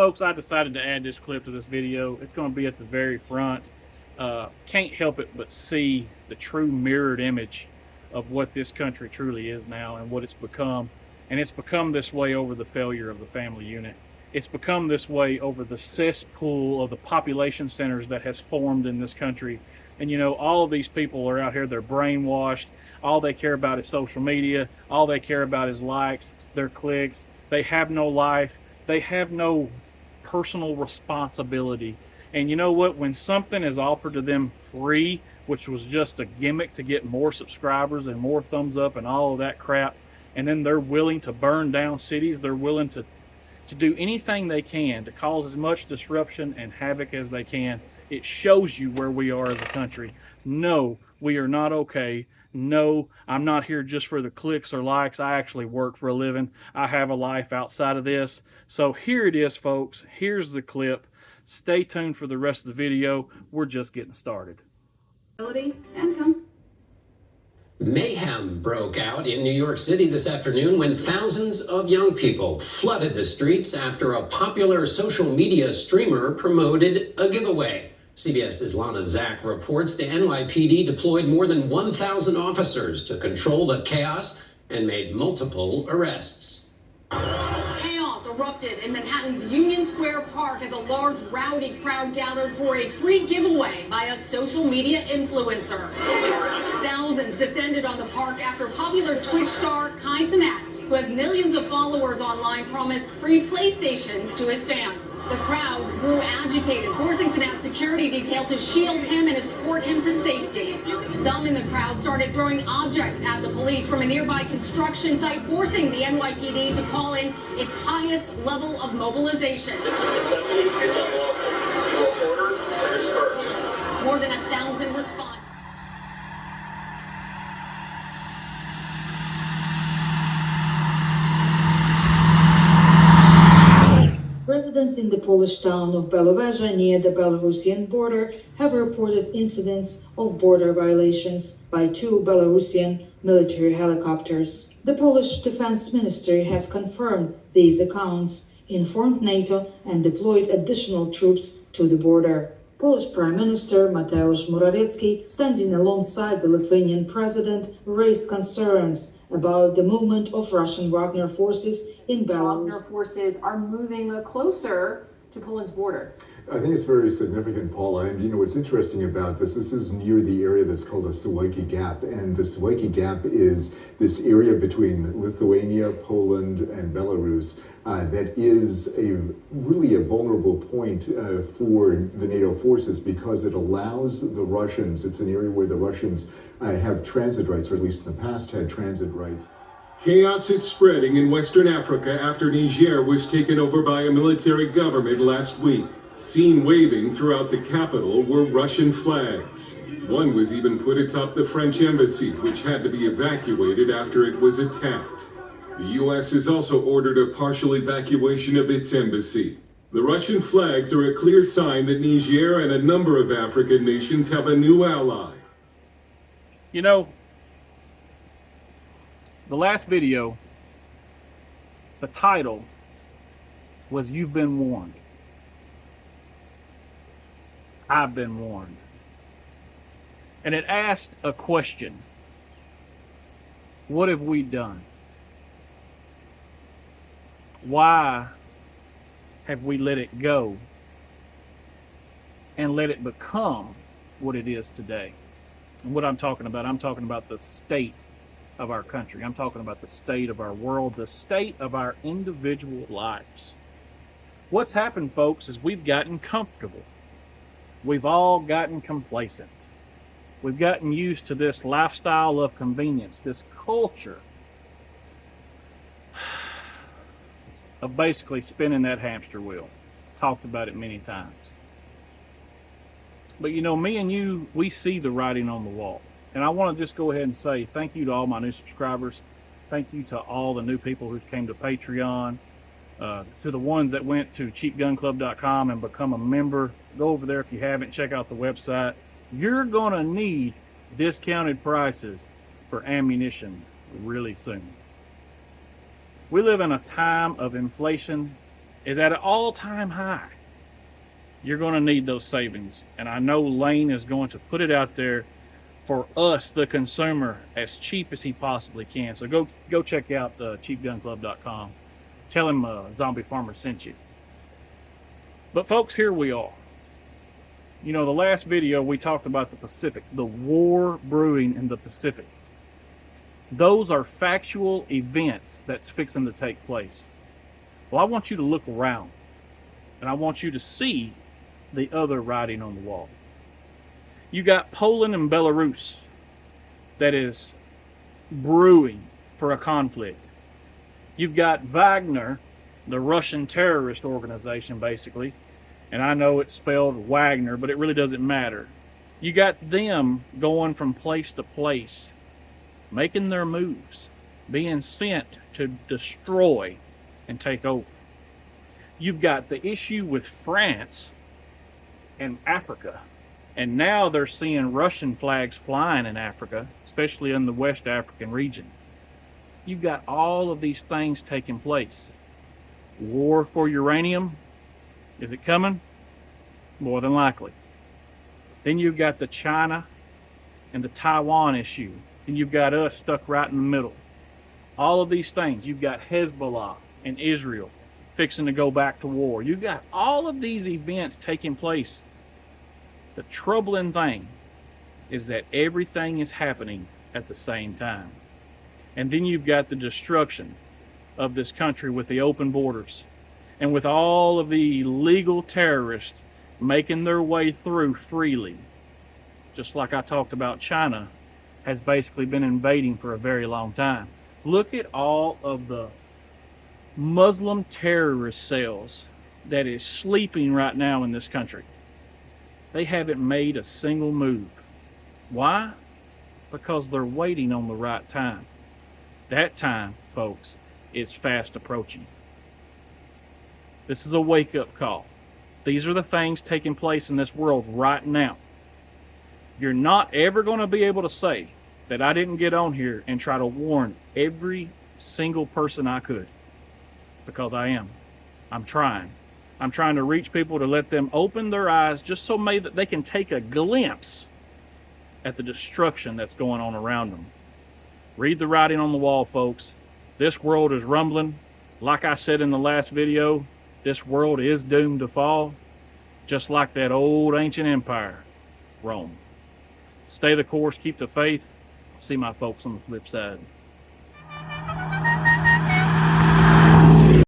Folks, I decided to add this clip to this video. It's going to be at the very front. Can't help it but see the true mirrored image of what this country truly is now and what it's become. And it's become this way over the failure of the family unit. It's become this way over the cesspool of the population centers that has formed in this country. And you know, all of these people are out here, they're brainwashed. All they care about is social media. All they care about is likes, their clicks. They have no life. They have no personal responsibility. And you know what? When something is offered to them free, which was just a gimmick to get more subscribers and more thumbs up and all of that crap, and then they're willing to burn down cities, they're willing to do anything they can to cause as much disruption and havoc as they can, it shows you where we are as a country. No, we are not okay. No, I'm not here just for the clicks or likes. I actually work for a living. I have a life outside of this. So here it is, folks. Here's the clip. Stay tuned for the rest of the video. We're just getting started. Mayhem broke out in New York City this afternoon when thousands of young people flooded the streets after a popular social media streamer promoted a giveaway. CBS's Lana Zak reports the NYPD deployed more than 1,000 officers to control the chaos and made multiple arrests. Chaos erupted in Manhattan's Union Square Park as a large, rowdy crowd gathered for a free giveaway by a social media influencer. Thousands descended on the park after popular Twitch star Kai Cenat, who has millions of followers online, promised free PlayStations to his fans. The crowd grew agitated, forcing Cenat's security detail to shield him and escort him to safety. Some in the crowd started throwing objects at the police from a nearby construction site, forcing the NYPD to call in its highest level of mobilization. More than 1,000 responded. Residents in the Polish town of Beloveža near the Belarusian border have reported incidents of border violations by 2 Belarusian military helicopters. The Polish Defense Ministry has confirmed these accounts, informed NATO, and deployed additional troops to the border. Polish Prime Minister Mateusz Morawiecki, standing alongside the Lithuanian president, raised concerns about the movement of Russian Wagner forces in Belarus. Wagner forces are moving closer to Poland's border. I think it's very significant, Paula. And you know what's interesting about this is near the area that's called the Suwalki Gap. And the Suwalki Gap is this area between Lithuania, Poland, and Belarus that is really a vulnerable point for the NATO forces because it allows the Russians, it's an area where the Russians have transit rights, or at least in the past had transit rights. Chaos is spreading in Western Africa after Niger was taken over by a military government last week. Seen waving throughout the capital were Russian flags. One was even put atop the French embassy, which had to be evacuated after it was attacked. The U.S. has also ordered a partial evacuation of its embassy. The Russian flags are a clear sign that Niger and a number of African nations have a new ally. You know, the last video, the title was "You've Been Warned." I've been warned. And it asked a question. What have we done? Why have we let it go and let it become what it is today? And what I'm talking about the state of our country. I'm talking about the state of our world, the state of our individual lives. What's happened, folks, is we've gotten comfortable. We've all gotten complacent. We've gotten used to this lifestyle of convenience, this culture of basically spinning that hamster wheel. Talked about it many times. But you know, me and you, we see the writing on the wall. And I want to just go ahead and say thank you to all my new subscribers. Thank you to all the new people who came to Patreon. To the ones that went to cheapgunclub.com and become a member. Go over there if you haven't. Check out the website. You're going to need discounted prices for ammunition really soon. We live in a time of inflation is at an all-time high. You're going to need those savings. And I know Lane is going to put it out there for us, the consumer, as cheap as he possibly can. So go check out cheapgunclub.com. Tell him Zombie Farmer sent you. But folks, here we are. You know, the last video we talked about the Pacific, the war brewing in the Pacific. Those are factual events that's fixing to take place. Well, I want you to look around, and I want you to see the other writing on the wall. You got Poland and Belarus that is brewing for a conflict. You've got Wagner, the Russian terrorist organization, basically. And I know it's spelled Wagner, but it really doesn't matter. You got them going from place to place, making their moves, being sent to destroy and take over. You've got the issue with France and Africa. And now they're seeing Russian flags flying in Africa, especially in the West African region. You've got all of these things taking place. War for uranium, is it coming? More than likely. Then you've got the China and the Taiwan issue. And you've got us stuck right in the middle. All of these things. You've got Hezbollah and Israel fixing to go back to war. You've got all of these events taking place. The troubling thing is that everything is happening at the same time. And then you've got the destruction of this country with the open borders and with all of the illegal terrorists making their way through freely. Just like I talked about, China has basically been invading for a very long time. Look at all of the Muslim terrorist cells that is sleeping right now in this country. They haven't made a single move. Why? Because they're waiting on the right time. That time, folks, is fast approaching. This is a wake-up call. These are the things taking place in this world right now. You're not ever going to be able to say that I didn't get on here and try to warn every single person I could. Because I am. I'm trying. I'm trying to reach people to let them open their eyes just so maybe that they can take a glimpse at the destruction that's going on around them. Read the writing on the wall, folks. This world is rumbling. Like I said in the last video, this world is doomed to fall, just like that old ancient empire, Rome. Stay the course, keep the faith. See my folks on the flip side.